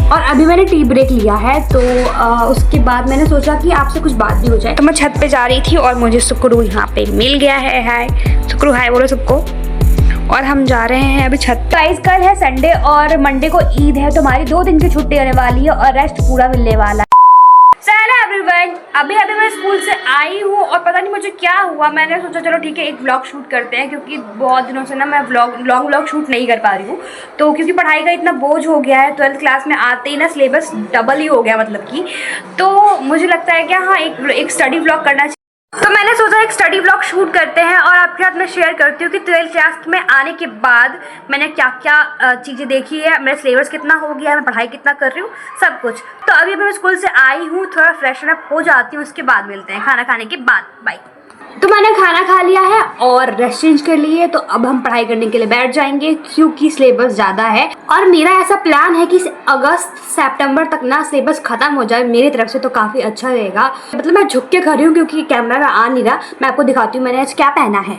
और अभी मैंने टी ब्रेक लिया है, तो उसके बाद मैंने सोचा कि आपसे कुछ बात भी हो जाए। तो मैं छत पे जा रही थी और मुझे सुक्रू यहाँ पे मिल गया है। हाय सुक्रू, हाय बोलो सबको। और हम जा रहे हैं अभी छत। गाइस कल है संडे और मंडे को ईद है, तो हमारी 2 दिन की छुट्टी होने वाली है और रेस्ट पूरा मिलने वाला है। हेलो एवरीवन, अभी मैं स्कूल से आई हूँ और पता नहीं मुझे क्या हुआ। मैंने सोचा चलो ठीक है एक व्लॉग शूट करते हैं, क्योंकि बहुत दिनों से ना मैं लॉन्ग व्लॉग शूट नहीं कर पा रही हूँ। तो क्योंकि पढ़ाई का इतना बोझ हो गया है, 12th क्लास में आते ही ना सिलेबस डबल ही हो गया मतलब कि। तो मुझे लगता है कि हाँ एक स्टडी व्लॉग करना चाहिए। तो मैंने सोचा एक स्टडी व्लॉग शूट करते हैं और आपके साथ मैं शेयर करती हूँ कि 12th क्लास में आने के बाद मैंने क्या क्या चीज़ें देखी है, मेरा सिलेबस कितना हो गया है, मैं पढ़ाई कितना कर रही हूँ, सब कुछ। तो अभी मैं स्कूल से आई हूँ, थोड़ा फ्रेशन अप हो जाती हूँ, उसके बाद मिलते हैं खाना खाने के बाद। बाय। तो मैंने खाना खा लिया है और ड्रेस चेंज कर ली है, तो अब हम पढ़ाई करने के लिए बैठ जाएंगे क्योंकि सिलेबस ज़्यादा है। और मेरा ऐसा प्लान है कि अगस्त सितंबर तक ना सिलेबस खत्म हो जाए मेरी तरफ से, तो काफ़ी अच्छा रहेगा। मतलब मैं झुक के खड़ी हूँ क्योंकि कैमरा में आ नहीं रहा। मैं आपको दिखाती हूँ मैंने आज क्या पहना है।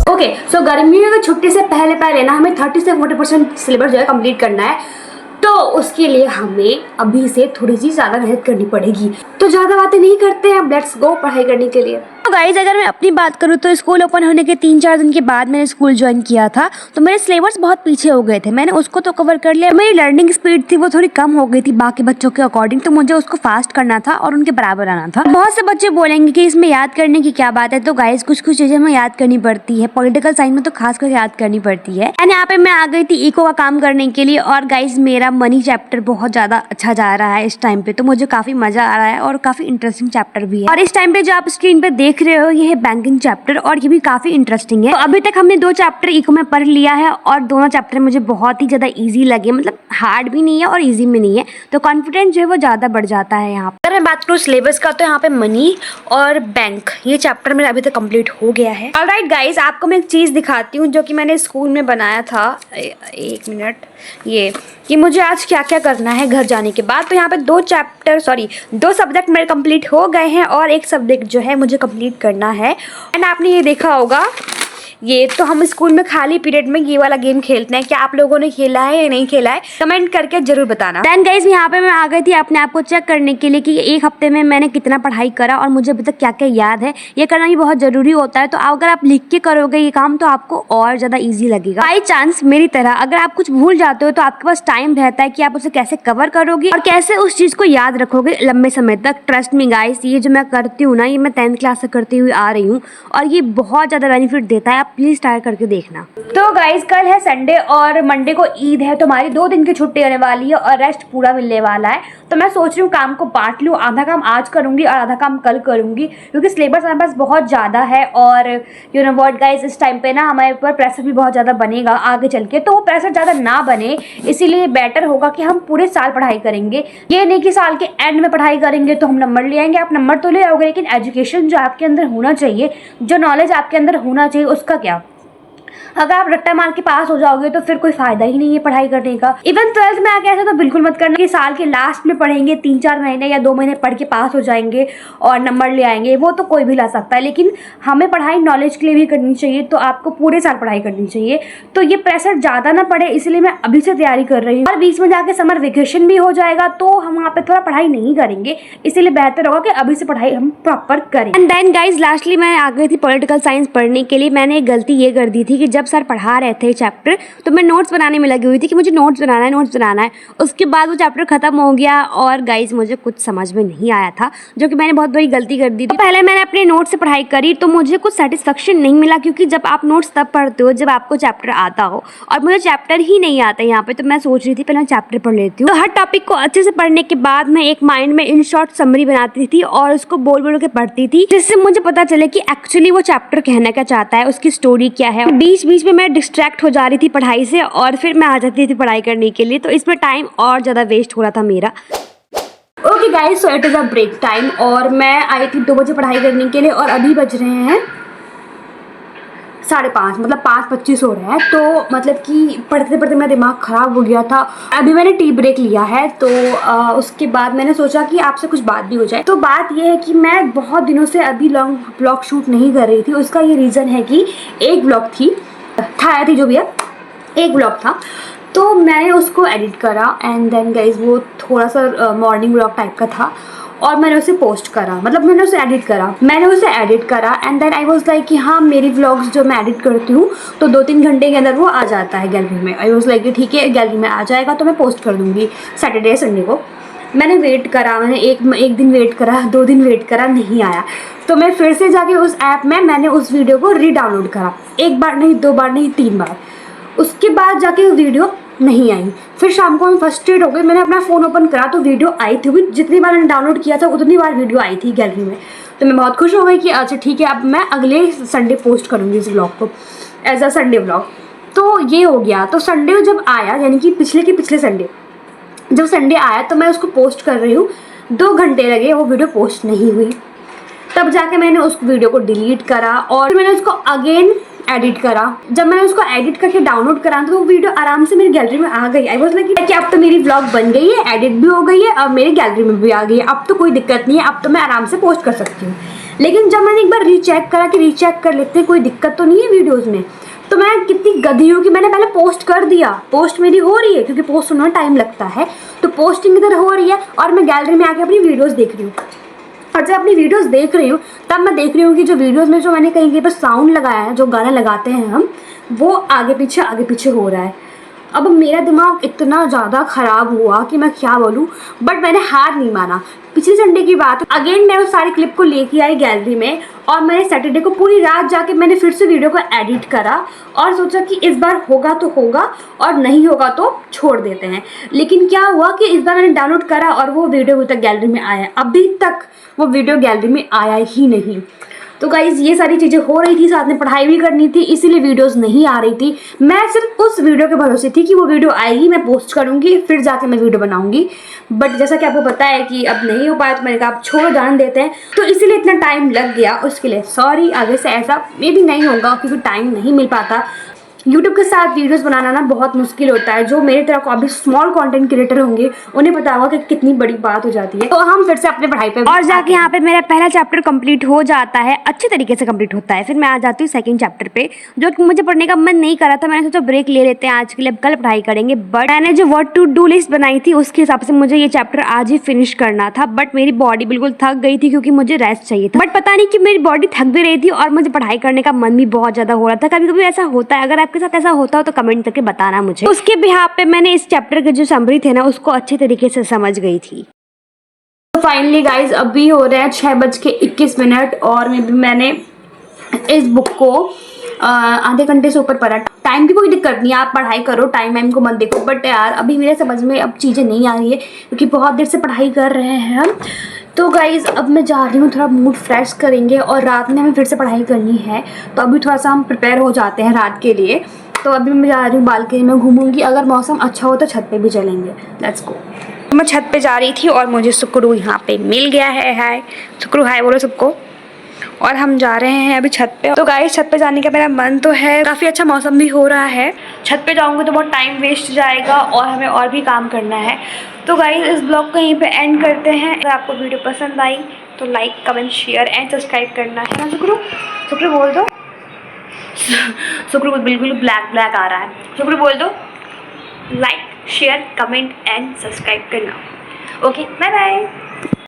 ओके, सो गर्मियों की छुट्टी से पहले ना हमें 30 से 40% सिलेबस जो है कंप्लीट करना है। तो उसके लिए हमें अभी से थोड़ी सी ज़्यादा मेहनत करनी पड़ेगी। तो ज़्यादा बातें नहीं करते हैं, अब लेट्स गो पढ़ाई करने के लिए। तो गाइज अगर मैं अपनी बात करूँ तो स्कूल ओपन होने के 3-4 दिन के बाद मैंने स्कूल ज्वाइन किया था, तो मेरे सिलेबस बहुत पीछे हो गए थे। मैंने उसको तो कवर कर लिया। मेरी लर्निंग स्पीड थी वो थोड़ी कम हो गई थी बाकी बच्चों के अकॉर्डिंग, तो मुझे उसको फास्ट करना था और उनके बराबर आना था। बहुत से बच्चे बोलेंगे कि इसमें याद करने की क्या बात है, तो गाइज कुछ चीज़ें हमें याद करनी पड़ती है। पॉलिटिकल साइंस में तो खास कर याद करनी पड़ती है। एंड यहाँ पे मैं आ गई थी इको का काम करने के लिए। और गाइज मेरा मनी चैप्टर बहुत ज़्यादा अच्छा जा रहा है इस टाइम पे, तो मुझे काफ़ी मज़ा आ रहा है और काफ़ी इंटरेस्टिंग चैप्टर भी है। और इस टाइम पे जो आप स्क्रीन पे देख रहे हो ये है बैंकिंग चैप्टर और ये भी काफ़ी इंटरेस्टिंग है। तो अभी तक हमने 2 चैप्टर इको में पढ़ लिया है और दोनों चैप्टर मुझे बहुत ही ज़्यादा ईजी लगे। मतलब हार्ड भी नहीं है और ईजी भी नहीं है, तो कॉन्फिडेंस जो है वो ज़्यादा बढ़ जाता है यहाँ पर। अगर मैं बात करूँ सिलेबस का, तो यहाँ पे मनी और बैंक ये चैप्टर मेरा अभी तक कंप्लीट हो गया है। ऑलराइट गाइज, आपको मैं एक चीज़ दिखाती हूँ जो कि मैंने स्कूल में बनाया था। एक मिनट, ये कि मुझे आज क्या क्या करना है घर जाने के बाद। तो यहाँ पे 2 सब्जेक्ट मेरे कंप्लीट हो गए हैं और एक सब्जेक्ट जो है मुझे कंप्लीट करना है। एंड आपने ये देखा होगा, ये तो हम स्कूल में खाली पीरियड में ये वाला गेम खेलते हैं। क्या आप लोगों ने खेला है या नहीं खेला है, कमेंट करके जरूर बताना। देन गाइस यहाँ पे मैं आ गई थी अपने आप को चेक करने के लिए कि एक हफ्ते में मैंने कितना पढ़ाई करा और मुझे अभी तक क्या क्या याद है। ये करना भी बहुत जरूरी होता है। तो अगर आप लिख के करोगे ये काम तो आपको और ज्यादा ईजी लगेगा। बाई चांस मेरी तरह अगर आप कुछ भूल जाते हो तो आपके पास टाइम रहता है कि आप उसे कैसे कवर करोगे और कैसे उस चीज को याद रखोगे लंबे समय तक। ट्रस्ट मी गाइस, ये जो मैं करती हूँ ना, ये मैं 10th क्लास से करती हुई आ रही हूँ और ये बहुत ज्यादा बेनिफिट देता है। प्लीज ट्राई करके देखना। तो गाइज कल है संडे और मंडे को ईद है, तो हमारी 2 दिन की छुट्टी होने वाली है और रेस्ट पूरा मिलने वाला है। तो मैं सोच रही हूँ काम को बांट लूँ, आधा काम आज करूंगी और आधा काम कल करूंगी, क्योंकि सिलेबस हमारे पास बहुत ज़्यादा है। और यू नो व्हाट गाइज, इस टाइम पे ना हमारे ऊपर प्रेशर भी बहुत ज़्यादा बनेगा आगे चल के। तो वो प्रेशर ज़्यादा ना बने, इसीलिए बेटर होगा कि हम पूरे साल पढ़ाई करेंगे। ये नहीं कि साल के एंड में पढ़ाई करेंगे तो हम नंबर ले आएंगे। आप नंबर तो ले आओगे, लेकिन एजुकेशन जो आपके अंदर होना चाहिए, जो नॉलेज आपके अंदर होना चाहिए, उसका क्या? अगर आप रट्टा मार के पास हो जाओगे तो फिर कोई फायदा ही नहीं है पढ़ाई करने का। इवन 12th में आके ऐसा तो बिल्कुल मत करना कि साल के लास्ट में पढ़ेंगे, 3-4 महीने या 2 महीने पढ़ के पास हो जाएंगे और नंबर ले आएंगे। वो तो कोई भी ला सकता है, लेकिन हमें पढ़ाई नॉलेज के लिए भी करनी चाहिए। तो आपको पूरे साल पढ़ाई करनी चाहिए। तो ये प्रेशर ज़्यादा ना पड़े, इसलिए मैं अभी से तैयारी कर रही हूँ। और बीच में जाके समर वेकेशन भी हो जाएगा तो हम वहाँ पे थोड़ा पढ़ाई नहीं करेंगे, इसीलिए बेहतर होगा कि अभी से पढ़ाई हम प्रॉपर करें। एंड देन गाइज लास्टली मैं आ गई थी पॉलिटिकल साइंस पढ़ने के लिए। मैंने एक गलती ये कर दी थी कि जब सर पढ़ा रहे थे चैप्टर तो मैं नोट्स बनाने में लगी हुई थी कि मुझे नोट्स बनाना है। उसके बाद वो चैप्टर खत्म हो गया और गाइज मुझे कुछ समझ में नहीं आया था, जो कि मैंने बहुत बड़ी गलती कर दी। तो पहले मैंने अपने नोट्स से पढ़ाई करी तो मुझे कुछ सेटिस्फेक्शन नहीं मिला, क्योंकि जब आप नोट्स तब पढ़ते हो जब आपको चैप्टर आता हो, और मुझे चैप्टर ही नहीं आता यहाँ पे। तो मैं सोच रही थी पहले चैप्टर पढ़ लेती हूँ। तो हर टॉपिक को अच्छे से पढ़ने के बाद मैं एक माइंड में इन शॉर्ट समरी बनाती थी और उसको बोल बोल के पढ़ती थी, जिससे मुझे पता चले कि एक्चुअली वो चैप्टर कहना क्या चाहता है, उसकी स्टोरी क्या है। बीच बीच में मैं डिस्ट्रैक्ट हो जा रही थी पढ़ाई से और फिर मैं आ जाती थी पढ़ाई करने के लिए, तो इसमें टाइम और ज़्यादा वेस्ट हो रहा था मेरा। Okay guys, so it is a break time और मैं आई थी 2 बजे पढ़ाई करने के लिए और अभी बज रहे हैं 5:30, मतलब 5:25 हो रहा है। तो मतलब कि पढ़ते पढ़ते मेरा दिमाग ख़राब हो गया था। अभी मैंने टी ब्रेक लिया है, तो उसके बाद मैंने सोचा कि आपसे कुछ बात भी हो जाए। तो बात यह है कि मैं बहुत दिनों से अभी लॉन्ग ब्लॉग शूट नहीं कर रही थी। उसका ये रीज़न है कि एक ब्लॉग थी जो भी है एक ब्लॉग था, तो मैंने उसको एडिट करा एंड देन गाइज वो थोड़ा सा मॉर्निंग ब्लॉग टाइप का था और मैंने उसे पोस्ट करा, मतलब मैंने उसे एडिट करा and then I was like कि हाँ मेरी व्लॉग्स जो मैं एडिट करती हूँ तो 2-3 घंटे के अंदर वो आ जाता है गैलरी में। आई वाज लाइक कि ठीक है गैलरी में आ जाएगा तो मैं पोस्ट कर दूँगी सैटरडे संडे को। मैंने वेट करा, मैंने एक दिन वेट करा, 2 दिन वेट करा, नहीं आया। तो मैं फिर से जाके उस ऐप में मैंने उस वीडियो को रीडाउनलोड करा, 1 बार नहीं 2 बार नहीं 3 बार। उसके बाद जाके वो वीडियो नहीं आई। फिर शाम को हम फ्रस्ट्रेट हो गए, मैंने अपना फ़ोन ओपन करा तो वीडियो आई थी, जितनी बार मैंने डाउनलोड किया था उतनी बार वीडियो आई थी गैलरी में। तो मैं बहुत खुश हो गई कि अच्छा ठीक है अब मैं अगले संडे पोस्ट करूँगी इस ब्लॉग को एज अ संडे ब्लॉग। तो ये हो गया। तो संडे जब आया, यानी कि पिछले संडे जब संडे आया तो मैं उसको पोस्ट कर रही हूँ, 2 घंटे लगे वो वीडियो पोस्ट नहीं हुई। तब जाके मैंने उस वीडियो को डिलीट करा और मैंने उसको अगेन एडिट करा। जब मैंने उसको एडिट करके डाउनलोड करा तो वो वीडियो आराम से मेरी गैलरी में आ गई। आई वाज लाइक कि अब तो मेरी व्लॉग बन गई है, एडिट भी हो गई है, अब मेरी गैलरी में भी आ गई है, अब तो कोई दिक्कत नहीं है, अब तो मैं आराम से पोस्ट कर सकती हूँ। लेकिन जब मैंने एक बार रीचेक करा कि रीचेक कर लेते कोई दिक्कत तो नहीं है वीडियोज़ में, तो मैं कितनी गधी हूँ कि मैंने पहले पोस्ट कर दिया। पोस्ट मेरी हो रही है क्योंकि पोस्ट होने में टाइम लगता है, तो पोस्टिंग इधर हो रही है और मैं गैलरी में आके अपनी वीडियोस देख रही हूँ। और जब अपनी वीडियोस देख रही हूँ तब मैं देख रही हूँ कि जो वीडियोस में जो मैंने कहीं पर साउंड लगाया है, जो गाना लगाते हैं हम, वो आगे पीछे हो रहा है। अब मेरा दिमाग इतना ज़्यादा ख़राब हुआ कि मैं क्या बोलूँ, बट मैंने हार नहीं माना। पिछले संडे की बात, अगेन मैं उस सारी क्लिप को लेके आई गैलरी में और मैंने सैटरडे को पूरी रात जाके मैंने फिर से वीडियो को एडिट करा और सोचा कि इस बार होगा तो होगा और नहीं होगा तो छोड़ देते हैं। लेकिन क्या हुआ कि इस बार मैंने डाउनलोड करा और वो वीडियो अभी तक गैलरी में आया, अभी तक वो वीडियो गैलरी में आया ही नहीं। तो गाइज़ ये सारी चीज़ें हो रही थी, साथ में पढ़ाई भी करनी थी, इसीलिए वीडियोस नहीं आ रही थी। मैं सिर्फ उस वीडियो के भरोसे थी कि वो वीडियो आएगी, मैं पोस्ट करूँगी, फिर जाके मैं वीडियो बनाऊँगी। बट जैसा कि आपको पता है कि अब नहीं हो पाया तो मैंने कहा आप छोड़ जान देते हैं, तो इसीलिए इतना टाइम लग गया। उसके लिए सॉरी, आगे से ऐसा मे भी नहीं होगा क्योंकि टाइम नहीं मिल पाता। यूट्यूब के साथ वीडियोस बनाना ना बहुत मुश्किल होता है। जो मेरी तरह अभी स्मॉल कंटेंट क्रिएटर होंगे उन्हें पता होगा कि कितनी बड़ी बात हो जाती है। तो हम फिर से अपने पढ़ाई पे और जाके यहाँ पे मेरा पहला चैप्टर कंप्लीट हो जाता है, अच्छे तरीके से कंप्लीट होता है। फिर मैं आ जाती हूँ सेकंड चैप्टर पे, जो कि मुझे पढ़ने का मन नहीं कर रहा था। मैंने सोचा ब्रेक ले लेते हैं आज के लिए, अब कल पढ़ाई करेंगे। बट मैंने जो व्हाट टू डू लिस्ट बनाई थी उसके हिसाब से मुझे ये चैप्टर आज ही फिनिश करना था, बट मेरी बॉडी बिल्कुल थक गई थी क्योंकि मुझे रेस्ट चाहिए था। बट पता नहीं कि मेरी बॉडी थक भी रही थी और मुझे पढ़ाई करने का मन भी बहुत ज्यादा हो रहा था। कभी कभी ऐसा होता है, अगर आपके साथ ऐसा होता हो तो कमेंट करके बताना मुझे। उसके बिहाफ पे मैंने इस चैप्टर के जो समरी थे ना उसको अच्छे तरीके से समझ गई थी। तो फाइनली गाइज अभी हो रहे हैं 6:21 और मैंने इस बुक को आधे घंटे से ऊपर पढ़ा। टाइम की कोई दिक्कत नहीं है, आप पढ़ाई करो, टाइम को मत देखो। बट यार अभी मेरे समझ में अब चीज़ें नहीं आ रही है क्योंकि बहुत देर से पढ़ाई कर रहे हैं हम। तो गाइज़ अब मैं जा रही हूँ, थोड़ा मूड फ्रेश करेंगे और रात में हमें फिर से पढ़ाई करनी है। तो अभी थोड़ा सा हम प्रिपेयर हो जाते हैं रात के लिए। तो अभी मैं जा रही हूँ, बालकनी में घूमूंगी, अगर मौसम अच्छा हो तो छत पे भी चलेंगे। Let's go. मैं छत पे जा रही थी और मुझे सुक्रू यहाँ पे मिल गया है। हाय सुक्रू, हाय बोलो सबको। और हम जा रहे हैं अभी छत पे। तो गाइस छत पे जाने का मेरा मन तो है, काफ़ी अच्छा मौसम भी हो रहा है। छत पे जाऊँगी तो बहुत टाइम वेस्ट जाएगा और हमें और भी काम करना है। तो गाइस इस ब्लॉग को यहीं पे एंड करते हैं। अगर आपको वीडियो पसंद आई तो like comment share and subscribe करना है ना सुक्रू? सुक्रू बोल दो। सुक्रू बिल्कुल ब्लैक आ रहा है। सुक्रू बोल दो like share comment and subscribe करना। Okay bye bye.